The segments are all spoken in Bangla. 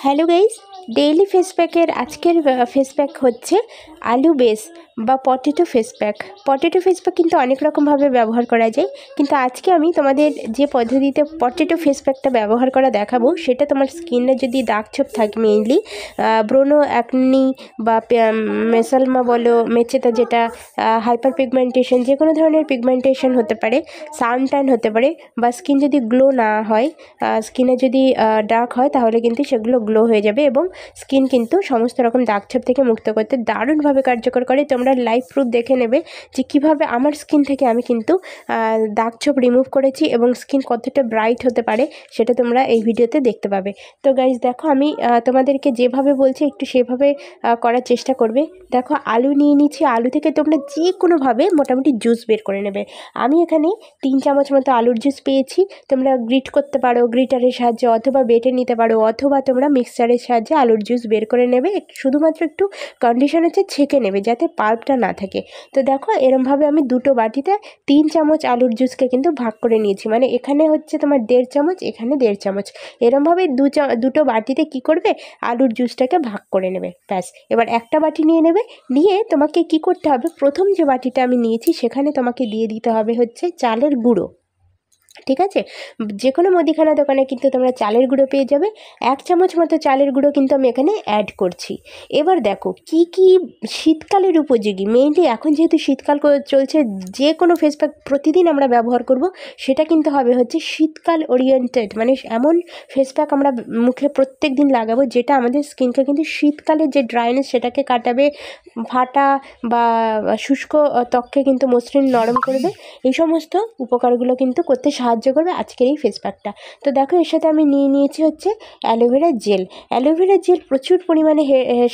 হ্যালো গাইস, ডেইলি ফেস প্যাকের আজকের ফেস প্যাক হচ্ছে আলু বেস বা potato face pack. Potato face pack কিন্তু অনেক রকমভাবে ব্যবহার করা যায়, কিন্তু আজকে আমি তোমাদের যে পদ্ধতিতে পটেটো ফেস প্যাকটা ব্যবহার করা দেখাবো সেটা তোমার স্কিনে যদি দাগ ছোপ থাকে, মেইনলি ব্রোনো অ্যাকনি বা মেসালমা বলো, মেচেতা যেটা হাইপার পিগমেন্টেশন, যে কোনো ধরনের পিগমেন্টেশন হতে পারে, সান ট্যান হতে পারে, বা স্কিন যদি গ্লো না হয়, স্কিনে যদি ডার্ক হয় তাহলে কিন্তু সেগুলো গ্লো হয়ে যাবে এবং স্কিন কিন্তু সমস্ত রকম দাগছোপ থেকে মুক্ত করতে দারুণভাবে কার্যকর করে। তোমরা লাইভ প্রুফ দেখে নেবে যে কীভাবে আমার স্কিন থেকে আমি কিন্তু দাগছোপ রিমুভ করেছি এবং স্কিন কতটা ব্রাইট হতে পারে সেটা তোমরা এই ভিডিওতে দেখতে পাবে। তো গাইজ দেখো, আমি তোমাদেরকে যেভাবে বলছি একটু সেভাবে করার চেষ্টা করবে। দেখো, আলু নিয়ে নিচ্ছি, আলু থেকে তোমরা যে কোনোভাবে মোটামুটি জুস বের করে নেবে। আমি এখানে 3 চামচ মতো আলুর জুস পেয়েছি। তোমরা গ্রিট করতে পারো গ্রিটারের সাহায্যে, অথবা বেটে নিতে পারো, অথবা তোমরা মিক্সারের সাহায্যে আলুর জুস বের করে নেবে। শুধুমাত্র একটু কন্ডিশন হচ্ছে ছেঁকে নেবে যাতে পাল্পটা না থাকে। তো দেখো, এরমভাবে আমি দুটো বাটিতে 3 চামচ আলুর জুসকে কিন্তু ভাগ করে নিয়েছি, মানে এখানে হচ্ছে তোমার 1.5 চামচ, এখানে 1.5 চামচ। এরমভাবে দুটো বাটিতে কি করবে, আলুর জুসটাকে ভাগ করে নেবে। ব্যাস, এবার একটা বাটি নিয়ে নেবে। নিয়ে তোমাকে কি করতে হবে, প্রথম যে বাটিটা আমি নিয়েছি সেখানে তোমাকে দিয়ে দিতে হবে হচ্ছে চালের গুঁড়ো। ঠিক আছে, যে কোনো মুদিখানা দোকানে কিন্তু তোমরা চালের গুঁড়ো পেয়ে যাবে। 1 চামচ মতো চালের গুঁড়ো কিন্তু আমি এখানে অ্যাড করছি। এবার দেখো কি কি শীতকালের উপযোগী, মেইনলি এখন যেহেতু শীতকাল চলছে, যে কোনো ফেস প্যাক প্রতিদিন আমরা ব্যবহার করব সেটা কিন্তু হবে হচ্ছে শীতকাল ওরিয়েন্টেড, মানে এমন ফেস প্যাক আমরা মুখে প্রত্যেক দিন লাগাবো যেটা আমাদের স্কিনকে কিন্তু শীতকালের যে ড্রাইনেস সেটাকে কাটাবে, ফাটা বা শুষ্ক ত্বককে কিন্তু মসৃণ নরম করবে। এই সমস্ত উপকারগুলো কিন্তু করতে সাহায্য করবে আজকের এই ফেস প্যাকটা। তো দেখো, এর সাথে আমি নিয়ে নিয়েছি হচ্ছে অ্যালোভেরা জেল। অ্যালোভেরা জেল প্রচুর পরিমাণে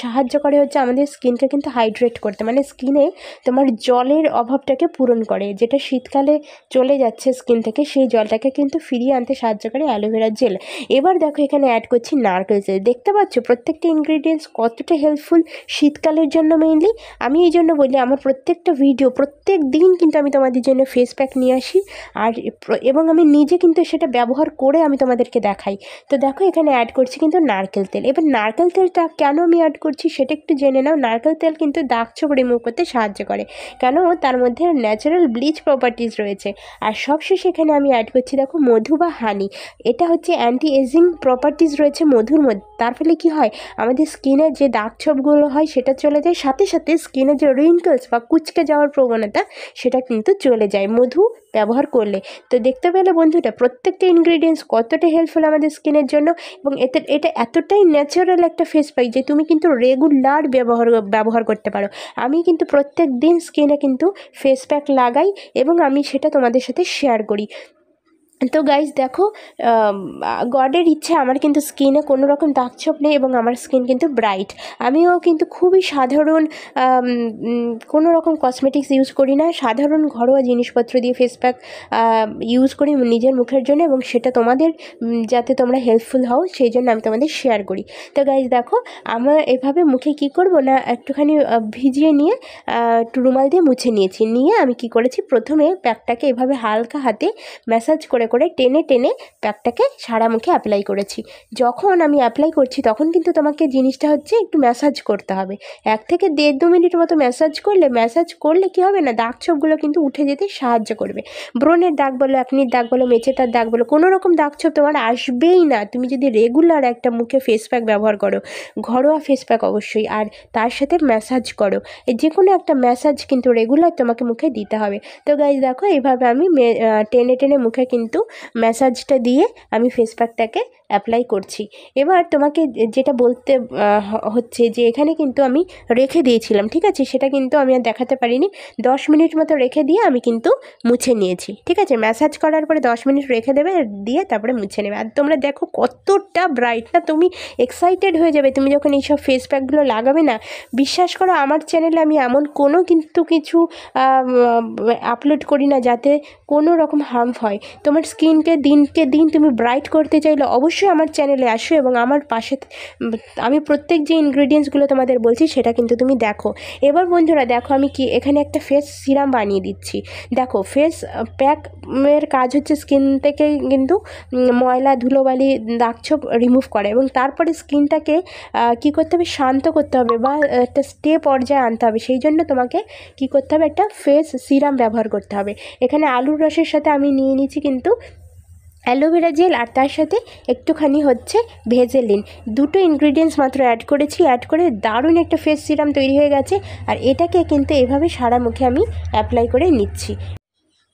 সাহায্য করে হচ্ছে আমাদের স্কিনকে কিন্তু হাইড্রেট করতে, মানে স্কিনে তোমার জলের অভাবটাকে পূরণ করে, যেটা শীতকালে চলে যাচ্ছে স্কিন থেকে, সেই জলটাকে কিন্তু ফিরিয়ে আনতে সাহায্য করে অ্যালোভেরা জেল। এবার দেখো, এখানে অ্যাড করছি নারকেল তেল। দেখতে পাচ্ছ প্রত্যেকটা ইনগ্রিডিয়েন্টস কতটা হেল্পফুল শীতকালের জন্য। মেইনলি আমি এই জন্য বলি, আমার প্রত্যেকটা ভিডিও প্রত্যেক দিন কিন্তু আমি তোমাদের জন্য ফেস প্যাক নিয়ে আসি, আর এবং আমি নিজে কিন্তু সেটা ব্যবহার করে আমি তোমাদেরকে দেখাই। তো দেখো, এখানে অ্যাড করছি কিন্তু নারকেল তেল। এবার নারকেল তেলটা কেন আমি অ্যাড করছি সেটা একটু জেনে নাও। নারকেল তেল কিন্তু দাগ ছোপ রিমুভ করতে সাহায্য করে, কেন তার মধ্যে ন্যাচারাল ব্লিচ প্রপার্টিজ রয়েছে। আর সবশেষে এখানে আমি অ্যাড করছি দেখো মধু বা হানি। এটা হচ্ছে অ্যান্টি এজিং প্রপার্টিজ রয়েছে মধুর মধ্যে। তার ফলে কী হয়, আমাদের স্কিনের যে দাগ ছোপগুলো হয় সেটা চলে যায়, সাথে সাথে স্কিনের যে রিঙ্কলস বা কুচকে যাওয়ার প্রবণতা সেটা কিন্তু চলে যায় মধু ব্যবহার করলে। তো দেখতে পেলে বন্ধুটা, প্রত্যেকটা ইনগ্রিডিয়েন্টস কতটা হেল্পফুল আমাদের স্কিনের জন্য, এবং এটা এতটাই ন্যাচারাল একটা ফেস প্যাক যে তুমি কিন্তু রেগুলার ব্যবহার করতে পারো। আমি কিন্তু প্রত্যেক দিন স্কিনে কিন্তু ফেস প্যাক লাগাই এবং আমি সেটা তোমাদের সাথে শেয়ার করি। তো গাইজ দেখো, গডের ইচ্ছে আমার কিন্তু স্কিনে কোনো রকম দাগছোপ নেই এবং আমার স্কিন কিন্তু ব্রাইট। আমিও কিন্তু খুবই সাধারণ, কোনো রকম কসমেটিক্স ইউজ করি না, সাধারণ ঘরোয়া জিনিসপত্র দিয়ে ফেস প্যাক ইউজ করি নিজের মুখের জন্য, এবং সেটা তোমাদের যাতে তোমরা হেল্পফুল হও সেই জন্য আমি তোমাদের শেয়ার করি। তো গাইজ দেখো, আমার এভাবে মুখে কি করব না, একটুখানি ভিজিয়ে নিয়ে একটু রুমাল দিয়ে মুছে নিয়েছি। নিয়ে আমি কি করেছি, প্রথমে প্যাকটাকে এভাবে হালকা হাতে ম্যাসাজ করে টেনে টেনে প্যাকটাকে সারা মুখে অ্যাপ্লাই করেছি। যখন আমি অ্যাপ্লাই করছি তখন কিন্তু তোমাকে জিনিসটা হচ্ছে একটু ম্যাসাজ করতে হবে। 1 থেকে 1.5-2 মিনিট মতো ম্যাসাজ করলে কী হবে না, দাগ ছোপগুলো কিন্তু উঠে যেতে সাহায্য করবে। ব্রণের দাগ বলো, অ্যাকনির দাগ বলো, মেচেতার দাগ বলো, কোনো রকম দাগ ছোপ তোমার আসবেই না তুমি যদি রেগুলার একটা মুখে ফেস প্যাক ব্যবহার করো, ঘরোয়া ফেস প্যাক অবশ্যই, আর তার সাথে ম্যাসাজ করো। যে কোনো একটা ম্যাসাজ কিন্তু রেগুলার তোমাকে মুখে দিতে হবে। তো গাইজ দেখো, এইভাবে আমি টেনে টেনে মুখে কিন্তু ম্যাসাজটা দিয়ে আমি ফেস প্যাকটাকে অ্যাপ্লাই করছি। এবার তোমাকে যেটা বলতে হচ্ছে যে এখানে কিন্তু আমি রেখে দিয়েছিলাম, ঠিক আছে, সেটা কিন্তু আমি আর দেখাতে পারিনি। 10 মিনিট মতো রেখে দিয়ে আমি কিন্তু মুছে নিয়েছি। ঠিক আছে, ম্যাসাজ করার পরে 10 মিনিট রেখে দেবে, দিয়ে তারপরে মুছে নেবে। আর তোমরা দেখো কতটা ব্রাইট, না তুমি এক্সাইটেড হয়ে যাবে তুমি যখন এইসব ফেস প্যাকগুলো লাগাবে না। বিশ্বাস করো, আমার চ্যানেলে আমি এমন কোনো কিন্তু কিছু আপলোড করি না যাতে কোনো রকম হার্ম হয়। তোমার স্কিনকে দিনকে দিন তুমি ব্রাইট করতে চাইলে অবশ্যই অবশ্যই আমার চ্যানেলে আসো এবং আমার পাশে আমি প্রত্যেক যে ইনগ্রিডিয়েন্টসগুলো তোমাদের বলছি সেটা কিন্তু তুমি দেখো। এবার বন্ধুরা দেখো আমি কি এখানে একটা ফেস সিরাম বানিয়ে দিচ্ছি। দেখো ফেস প্যাকের কাজ হচ্ছে স্কিন থেকে কিন্তু ময়লা ধুলোবালি দাগছোপ রিমুভ করে এবং তারপরে স্কিনটাকে কী করতে হবে, শান্ত করতে হবে বা একটা স্টে পর্যায়ে আনতে হবে। সেই জন্য তোমাকে কী করতে হবে, একটা ফেস সিরাম ব্যবহার করতে হবে। এখানে আলুর রসের সাথে আমি নিয়ে নিচ্ছি কিন্তু অ্যালোভেরা জেল, আর তার সাথে একটুখানি হচ্ছে ভেজেলিন, দুটো ইনগ্রিডিয়েন্টস মাত্র অ্যাড করেছি। অ্যাড করে দারুণ একটা ফেস সিরাম তৈরি হয়ে গেছে। আর এটাকে কিন্তু এভাবে সারা মুখে আমি অ্যাপ্লাই করে নিচ্ছি।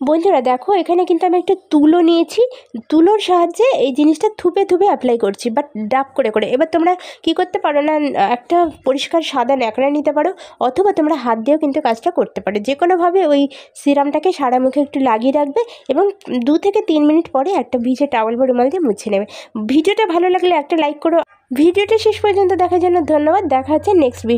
বন্ধুরা দেখো এখানে কিন্তু আমি একটা তুলো নিয়েছি, তুলোর সাহায্যে এই জিনিসটা থুপে থুপে অ্যাপ্লাই করছি, বাট ডাব করে করে। এবার তোমরা কি করতে পারো না, একটা পরিষ্কার সাদা ন্যাকড়া নিতে পারো, অথবা তোমরা হাত দিয়েও কিন্তু কাজটা করতে পারো। যে কোনোভাবে ওই সিরামটাকে সারা মুখে একটু লাগিয়ে রাখবে এবং 2 থেকে 3 মিনিট পরে একটা ভিজে টাওয়েল বা রুমাল দিয়ে মুছে নেবে। ভিডিওটা ভালো লাগলে একটা লাইক করো। ভিডিওটা শেষ পর্যন্ত দেখার জন্য ধন্যবাদ। দেখা হচ্ছে নেক্সট ভিডিও।